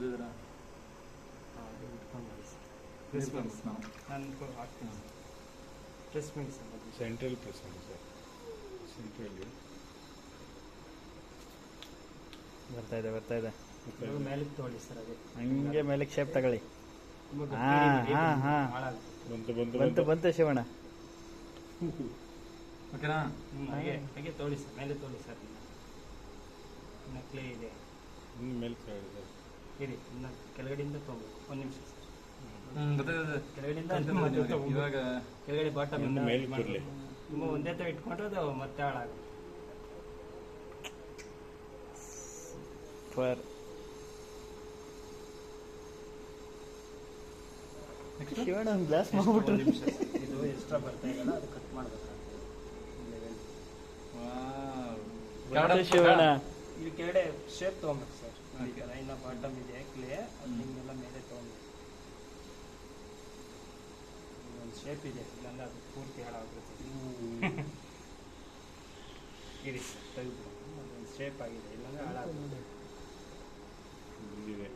ಹೊಡೆದಿದ್ದೀರಾ? ಅದು ಇಟ್ಕೊಂಡು ಮಾಡಿ ಸರ್. ಪ್ರೆಸ್ ಮಾಡಿ ನಾವು ನಾನು ಹಾಕ್ತೀನಿ ಸರ್. ಪ್ರೆಸ್ ಮಾಡಿ ಸರ್. ಸೆಂಟ್ರಲ್ ಪ್ರೆಸ್ ಮಾಡಿ ಸರ್. ಸೆಂಟ್ರಲ್ಲಿ ಬರ್ತಾ ಇದೆ ಇವಾಗ ಮೇಲಕ್ಕೆ ತೊಗೊಳ್ಳಿ ಸರ್. ಅದೇ ಹಂಗೆ ಮೇಲಕ್ಕೆ ಶೇಪ್ ತಗೊಳ್ಳಿ. ತುಂಬ ಬಂತು ಬಂತು ಶಿವಣ್ಣ. ಓಕೆನಾ? ಹಾಗೆ ಹಾಗೆ ತೊಗೊಳ್ಳಿ ಸರ್. ಮೇಲೆ ತೊಗೊಳ್ಳಿ ಸರ್. ನಕ್ಲೆ ಇದೆ ಇನ್ನು ಮೇಲೆ ಸರ್. ಇರಿ, ಇನ್ನು ಕೆಳಗಡೆಯಿಂದ ತೊಗೊಬೇಕು. ಒಂದು ನಿಮಿಷ ಸರ್. ಗೊತ್ತಾಗಿದೆ. ಕೆಳಗಡೆಯಿಂದ ಇವಾಗ ಕೆಳಗಡೆ ಬಾಟಮ್ ಇನ್ನು ಮೇಲೆ ಬರಲಿ. ತುಂಬ ಒಂದೇ ಥರ ಇಟ್ಕೊಂಡ್ರೆ ಅದು ಮತ್ತೆ ಹಾಳಾಗುತ್ತೆ. ಶಿವಣ್ಣ ಒಂದು ಗ್ಲಾಸ್ ಒಂದು ಮಾಡ್ಬಿಟ್ರು. ನಿಮಿಷ ಸರ್. ಇದು ಎಕ್ಸ್ಟ್ರಾ ಬರ್ತಾ ಇದೆಯಲ್ಲ, ಅದು ಕಟ್ ಮಾಡಬೇಕಾಗ್ತದೆ. ಶಿವಣ್ಣ ಇಲ್ಲಿ ಕೆಳಗಡೆ ಶೇಪ್ ತೊಗೊಬೇಕು ಸರ್. ಈ ಥರ ಇನ್ನು ಬಾಟಮ್ ಇದೆ ಕ್ಲೇ, ಅದು ಹಿಂಗೆಲ್ಲ ಮೇಲೆ ತೊಗೊಬೇಕು. ಒಂದು ಶೇಪ್ ಇದೆ, ಇಲ್ಲಾಂದ್ರೆ ಅದು ಪೂರ್ತಿ ಹಾಳಾಗ್ಬಿಡುತ್ತೆ. ಇರಿ ಸರ್, ತೆಗೆದು ಅದೊಂದು ಶೇಪ್ ಆಗಿದೆ, ಇಲ್ಲಾಂದ್ರೆ ಹಾಳಾಗುತ್ತೆ. ಬಂದಿದೆ.